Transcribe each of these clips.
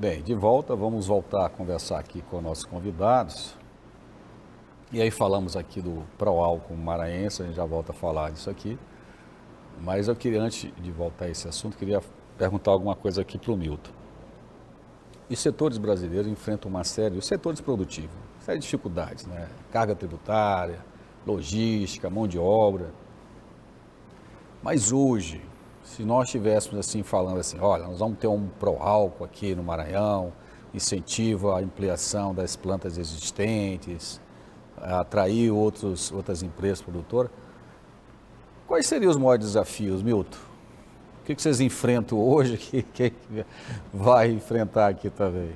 Bem, de volta, vamos voltar a conversar aqui com nossos convidados. E aí falamos aqui do Proálcool Maranhense, a gente já volta a falar disso aqui. Mas eu queria, antes de voltar a esse assunto, queria perguntar alguma coisa aqui para o Milton. Os setores brasileiros enfrentam uma série, os setores produtivos, uma série de dificuldades, né? Carga tributária, logística, mão de obra. Mas hoje, se nós estivéssemos assim falando assim, olha, nós vamos ter um Proálcool aqui no Maranhão, incentivo à ampliação das plantas existentes, atrair outras empresas produtoras, quais seriam os maiores desafios, Milton? O que vocês enfrentam hoje que vai enfrentar aqui também?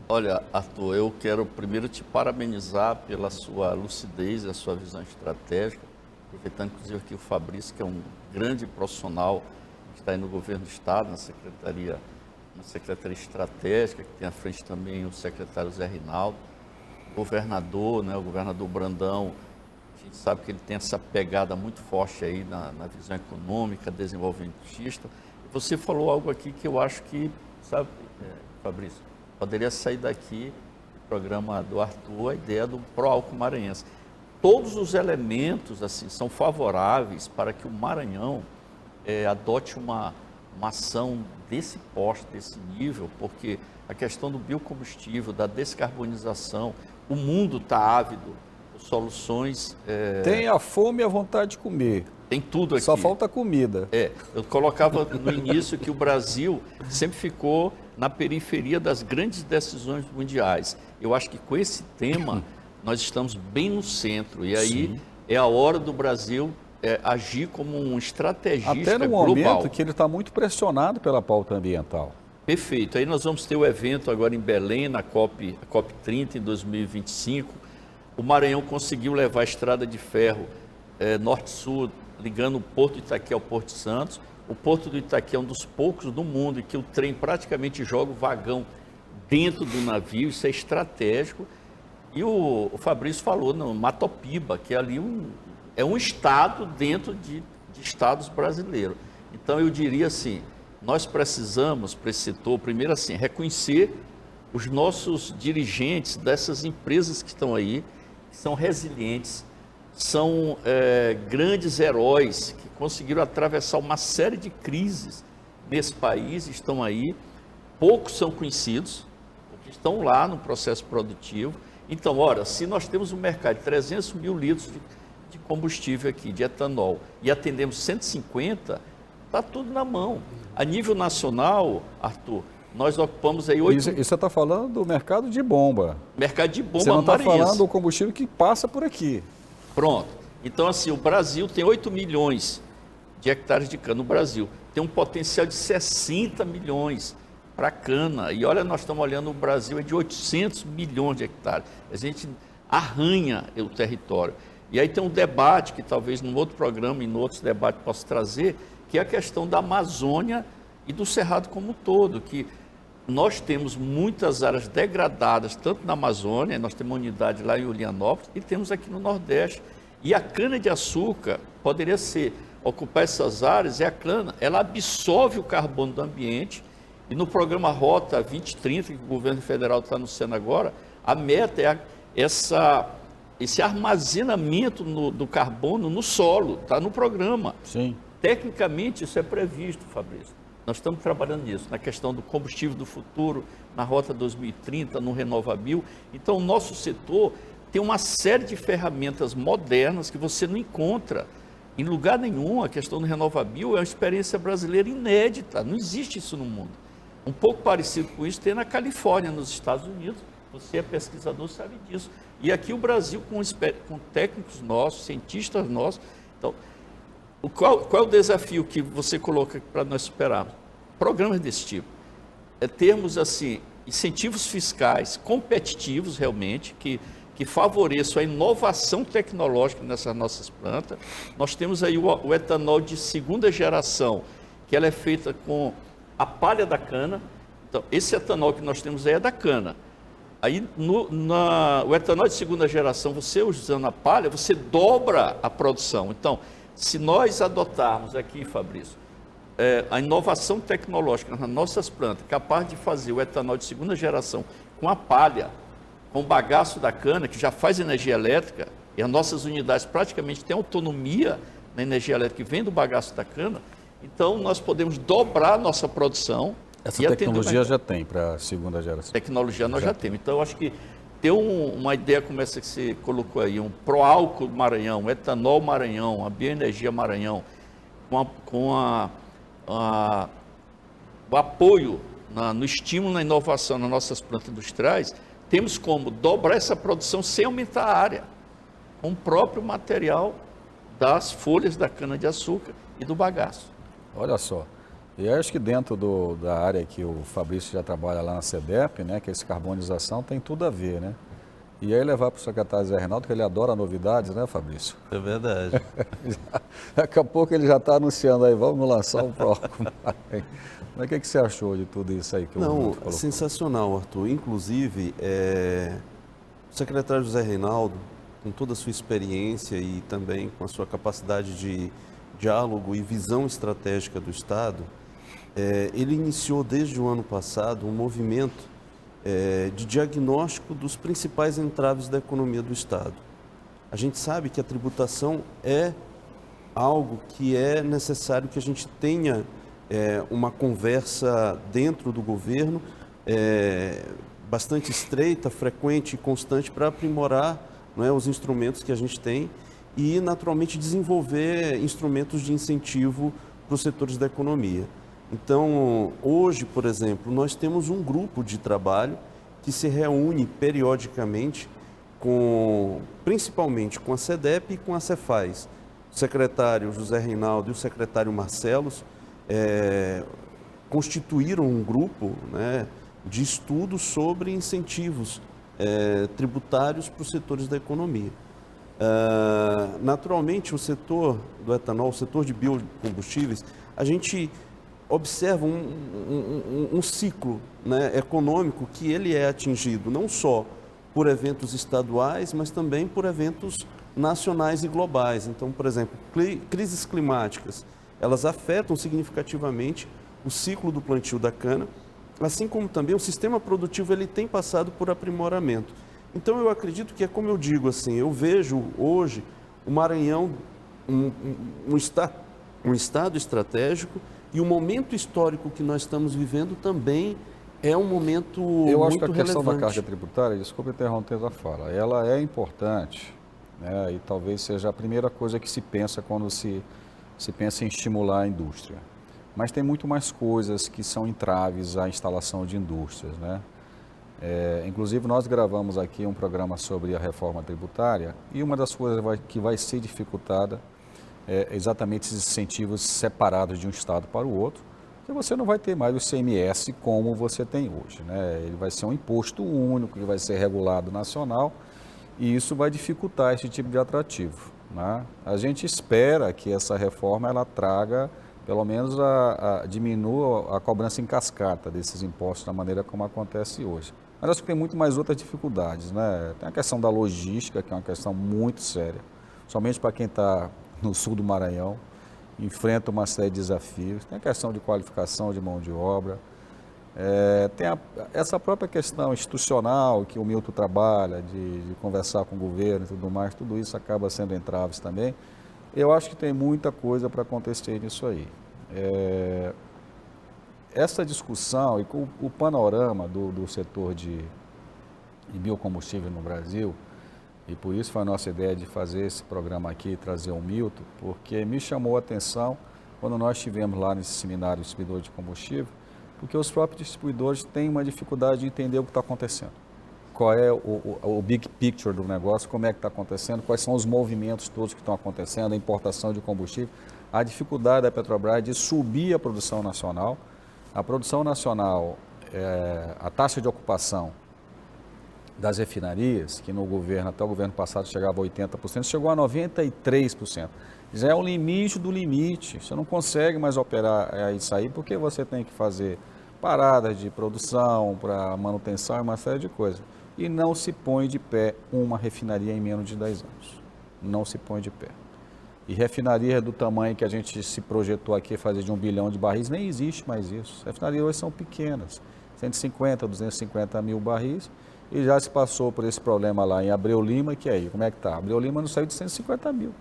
Olha, Arthur, eu quero primeiro te parabenizar pela sua lucidez, a sua visão estratégica, aproveitando inclusive aqui o Fabrício, que é um grande profissional que está aí no governo do Estado, na Secretaria Estratégica, que tem à frente também o secretário Zé Rinaldo, o governador Brandão. A gente sabe que ele tem essa pegada muito forte aí na visão econômica, desenvolvimentista. Você falou algo aqui que eu acho que, sabe, Fabrício, poderia sair daqui do programa do Arthur a ideia do Proálcool Maranhense. Todos os elementos assim são favoráveis para que o Maranhão adote uma ação desse porte, desse nível, porque a questão do biocombustível, da descarbonização, o mundo está ávido por soluções... Tem a fome e a vontade de comer. Tem tudo aqui. Só falta comida. Eu colocava no início que o Brasil sempre ficou na periferia das grandes decisões mundiais. Eu acho que com esse tema nós estamos bem no centro. E aí Sim. É a hora do Brasil agir como um estrategista global. Até no momento que ele está muito pressionado pela pauta ambiental. Perfeito. Aí nós vamos ter o evento agora em Belém, na COP30 em 2025. O Maranhão conseguiu levar a estrada de ferro norte-sul, ligando o Porto do Itaqui ao Porto de Santos. O Porto do Itaqui é um dos poucos do mundo em que o trem praticamente joga o vagão dentro do navio, isso é estratégico. E o Fabrício falou no Matopiba, que é ali é um estado dentro de estados brasileiros. Então eu diria assim, nós precisamos, para esse setor, primeiro assim, reconhecer os nossos dirigentes dessas empresas que estão aí, que são resilientes, são grandes heróis que conseguiram atravessar uma série de crises nesse país, estão aí, poucos são conhecidos, porque estão lá no processo produtivo. Então, ora, se nós temos um mercado de 300 mil litros de combustível aqui, de etanol, e atendemos 150, está tudo na mão. A nível nacional, Arthur, nós ocupamos aí 8... Isso você está falando do mercado de bomba. Mercado de bomba Você não está maranhense. falando do combustível que passa por aqui. Pronto. Então, assim, o Brasil tem 8 milhões de hectares de cana. No Brasil tem um potencial de 60 milhões para cana. E olha, nós estamos olhando, o Brasil é de 800 milhões de hectares. A gente arranha o território. E aí tem um debate que talvez num outro programa, em outros debates possa trazer, que é a questão da Amazônia e do Cerrado como um todo, que nós temos muitas áreas degradadas, tanto na Amazônia, nós temos uma unidade lá em Ulianópolis, e temos aqui no Nordeste. E a cana-de-açúcar poderia ocupar essas áreas, e a cana, ela absorve o carbono do ambiente, e no programa Rota 2030, que o governo federal está anunciando agora, a meta é esse armazenamento do carbono no solo, está no programa. Sim. Tecnicamente, isso é previsto, Fabrício. Nós estamos trabalhando nisso, na questão do combustível do futuro, na Rota 2030, no Renovabil. Então, o nosso setor tem uma série de ferramentas modernas que você não encontra em lugar nenhum. A questão do Renovabil é uma experiência brasileira inédita, não existe isso no mundo. Um pouco parecido com isso tem na Califórnia, nos Estados Unidos. Você é pesquisador, sabe disso. E aqui o Brasil, com técnicos nossos, cientistas nossos. Então, qual é o desafio que você coloca para nós superarmos? Programas desse tipo. Termos, assim, incentivos fiscais competitivos, realmente, que favoreçam a inovação tecnológica nessas nossas plantas. Nós temos aí o etanol de segunda geração, que ela é feita com a palha da cana. Então, esse etanol que nós temos aí é da cana. Aí, o etanol de segunda geração, você usando a palha, você dobra a produção. Então, se nós adotarmos aqui, Fabrício, a inovação tecnológica nas nossas plantas, capaz de fazer o etanol de segunda geração com a palha, com o bagaço da cana, que já faz energia elétrica, e as nossas unidades praticamente têm autonomia na energia elétrica que vem do bagaço da cana, então nós podemos dobrar a nossa produção. Essa tecnologia já tem para a segunda geração. Tecnologia nós já temos. Então, eu acho que ter uma ideia como essa que você colocou aí, um Proálcool Maranhão, um etanol Maranhão, a bioenergia Maranhão, com o apoio no estímulo na inovação nas nossas plantas industriais, temos como dobrar essa produção sem aumentar a área, com o próprio material das folhas da cana-de-açúcar e do bagaço. Olha só, e acho que dentro da área que o Fabrício já trabalha lá na SEDEP, né, que é essa carbonização, tem tudo a ver, né? E aí levar para o secretário Zé Reinaldo, que ele adora novidades, né, Fabrício? É verdade. Daqui a pouco ele já está anunciando aí, vamos lançar um próximo. Mas o que você achou de tudo isso aí que o Não, colocou? sensacional, Arthur. Inclusive, o secretário José Reinaldo, com toda a sua experiência e também com a sua capacidade de diálogo e visão estratégica do Estado, ele iniciou desde o ano passado um movimento de diagnóstico dos principais entraves da economia do Estado. A gente sabe que a tributação é algo que é necessário que a gente tenha uma conversa dentro do governo, bastante estreita, frequente e constante para aprimorar, não é, os instrumentos que a gente tem e, naturalmente, desenvolver instrumentos de incentivo para os setores da economia. Então, hoje, por exemplo, nós temos um grupo de trabalho que se reúne periodicamente, principalmente com a SEDEP e com a Cefaz. O secretário José Reinaldo e o secretário Marcelos constituíram um grupo, né, de estudos sobre incentivos tributários para os setores da economia. Naturalmente, o setor do etanol, o setor de biocombustíveis, a gente observa um ciclo, né, econômico que ele é atingido não só por eventos estaduais, mas também por eventos nacionais e globais. Então, por exemplo, crises climáticas, elas afetam significativamente o ciclo do plantio da cana, assim como também o sistema produtivo ele tem passado por aprimoramento. Então, eu acredito que é como eu digo, assim, eu vejo hoje o Maranhão um estado estratégico. E o momento histórico que nós estamos vivendo também é um momento muito relevante. Eu acho que a questão da carga tributária, desculpe interromper a fala, ela é importante, né, e talvez seja a primeira coisa que se pensa quando se pensa em estimular a indústria. Mas tem muito mais coisas que são entraves à instalação de indústrias, né? Inclusive, nós gravamos aqui um programa sobre a reforma tributária e uma das coisas que vai ser dificultada exatamente esses incentivos separados de um estado para o outro, porque você não vai ter mais o ICMS como você tem hoje, né? Ele vai ser um imposto único, que vai ser regulado nacional, e isso vai dificultar esse tipo de atrativo, né? A gente espera que essa reforma ela traga, pelo menos, diminua a cobrança em cascata desses impostos da maneira como acontece hoje. Mas acho que tem muito mais outras dificuldades, né? Tem a questão da logística, que é uma questão muito séria, somente para quem está no sul do Maranhão, enfrenta uma série de desafios. Tem a questão de qualificação de mão de obra, tem essa própria questão institucional que o Milton trabalha, de conversar com o governo e tudo mais, tudo isso acaba sendo entraves também. Eu acho que tem muita coisa para acontecer nisso aí. Essa discussão e com o panorama do setor de biocombustível no Brasil, e por isso foi a nossa ideia de fazer esse programa aqui, trazer o Milton, porque me chamou a atenção quando nós estivemos lá nesse seminário de distribuidor de combustível, porque os próprios distribuidores têm uma dificuldade de entender o que está acontecendo. Qual é o big picture do negócio, como é que está acontecendo, quais são os movimentos todos que estão acontecendo, a importação de combustível, a dificuldade da Petrobras de subir a produção nacional. A produção nacional, a taxa de ocupação das refinarias, que no governo, até o governo passado chegava a 80%, chegou a 93%. Já é o limite do limite. Você não consegue mais operar isso aí porque você tem que fazer paradas de produção para manutenção e uma série de coisas. E não se põe de pé uma refinaria em menos de 10 anos. Não se põe de pé. E refinaria do tamanho que a gente se projetou aqui, fazer de 1 bilhão de barris, nem existe mais isso. Refinarias hoje são pequenas, 150, 250 mil barris, e já se passou por esse problema lá em Abreu Lima, que aí, como é que está? Abreu Lima não saiu de 150 mil.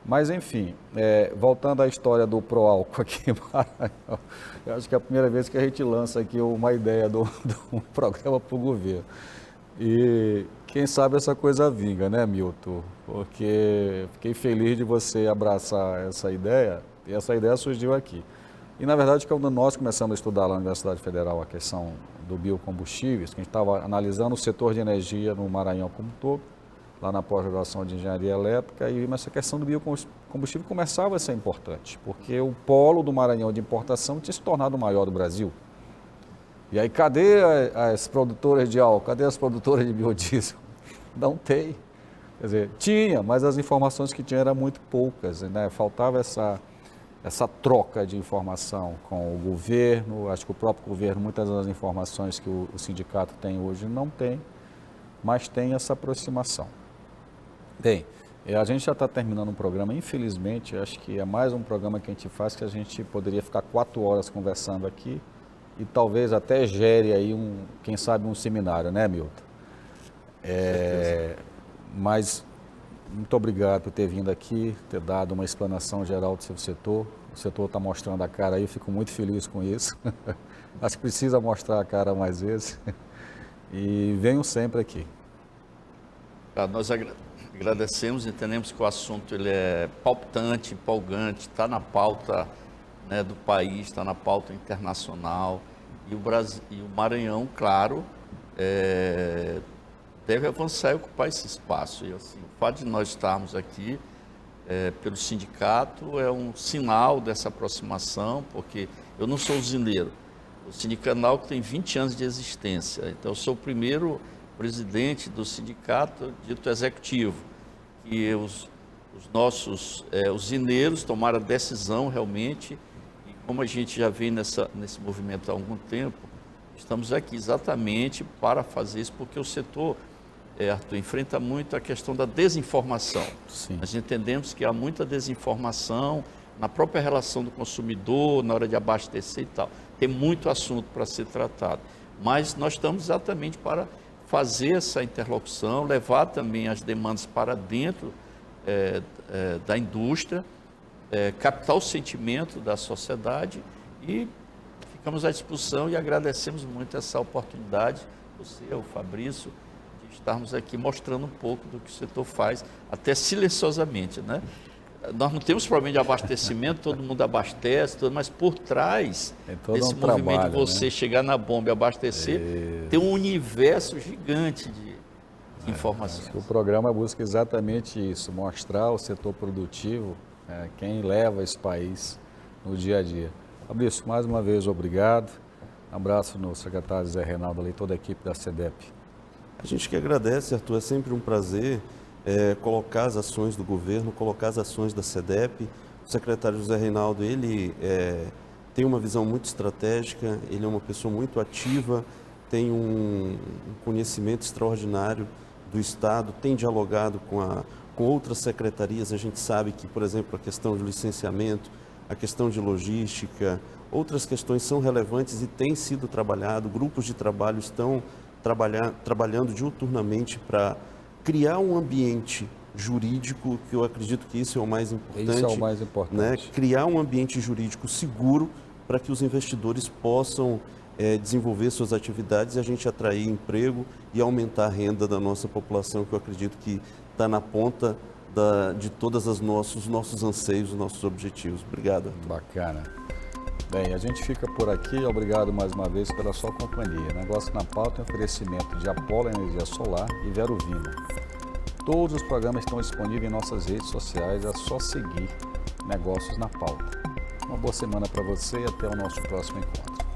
Mas, enfim, voltando à história do Proálcool aqui em Maranhão, eu acho que é a primeira vez que a gente lança aqui uma ideia de um programa para o governo. E quem sabe essa coisa vinga, né, Milton? Porque fiquei feliz de você abraçar essa ideia, e essa ideia surgiu aqui. E, na verdade, quando nós começamos a estudar lá na Universidade Federal a questão do biocombustíveis, que a gente estava analisando o setor de energia no Maranhão como um todo, lá na pós-graduação de engenharia elétrica, e essa questão do biocombustível começava a ser importante, porque o polo do Maranhão de importação tinha se tornado o maior do Brasil. E aí, cadê as produtoras de álcool? Cadê as produtoras de biodiesel? Não tem. Quer dizer, tinha, mas as informações que tinha eram muito poucas, né? Faltava essa troca de informação com o governo. Acho que o próprio governo, muitas das informações que o sindicato tem hoje não tem, mas tem essa aproximação. Bem, a gente já está terminando um programa, infelizmente, acho que é mais um programa que a gente faz que a gente poderia ficar 4 horas conversando aqui e talvez até gere aí quem sabe um seminário, né, Milton? Mas muito obrigado por ter vindo aqui, ter dado uma explanação geral do seu setor. O setor está mostrando a cara aí, fico muito feliz com isso. Acho que precisa mostrar a cara mais vezes. E venham sempre aqui. Nós agradecemos, entendemos que o assunto ele é palpitante, empolgante, está na pauta, né, do país, está na pauta internacional. E o Brasil, e o Maranhão, claro, deve avançar e ocupar esse espaço. E assim, o fato de nós estarmos aqui pelo sindicato é um sinal dessa aproximação, porque eu não sou usineiro. O Sindicanal tem 20 anos de existência, então eu sou o primeiro presidente do sindicato dito executivo, que os nossos usineiros tomaram a decisão realmente, e como a gente já vem nesse movimento há algum tempo, estamos aqui exatamente para fazer isso, porque o setor, Arthur, enfrenta muito a questão da desinformação. Sim. Nós entendemos que há muita desinformação na própria relação do consumidor, na hora de abastecer e tal. Tem muito assunto para ser tratado, mas nós estamos exatamente para fazer essa interlocução, levar também as demandas para dentro da indústria, captar o sentimento da sociedade e ficamos à disposição e agradecemos muito essa oportunidade, você, o Fabrício, de estarmos aqui mostrando um pouco do que o setor faz, até silenciosamente, né? Nós não temos problema de abastecimento, todo mundo abastece, mas por trás desse movimento de você chegar na bomba e abastecer, tem um universo gigante de informações. O programa busca exatamente isso, mostrar o setor produtivo, quem leva esse país no dia a dia. Fabrício, mais uma vez, obrigado. Um abraço no secretário Zé Reinaldo e toda a equipe da SEDEP. A gente que agradece, Arthur, é sempre um prazer colocar as ações do governo, colocar as ações da SEDEP. O secretário José Reinaldo, ele tem uma visão muito estratégica, ele é uma pessoa muito ativa, tem um conhecimento extraordinário do Estado, tem dialogado com outras secretarias. A gente sabe que, por exemplo, a questão de licenciamento, a questão de logística, outras questões são relevantes e têm sido trabalhado. Grupos de trabalho estão trabalhando diuturnamente para criar um ambiente jurídico, que eu acredito que isso é o mais importante. Isso é o mais importante. Né? Criar um ambiente jurídico seguro para que os investidores possam desenvolver suas atividades e a gente atrair emprego e aumentar a renda da nossa população, que eu acredito que está na ponta de todos os nossos anseios, os nossos objetivos. Obrigado, Arthur. Bacana. Bem, a gente fica por aqui. Obrigado mais uma vez pela sua companhia. Negócio na Pauta é um oferecimento de Apolo Energia Solar e Vero Vinho. Todos os programas estão disponíveis em nossas redes sociais, é só seguir Negócios na Pauta. Uma boa semana para você e até o nosso próximo encontro.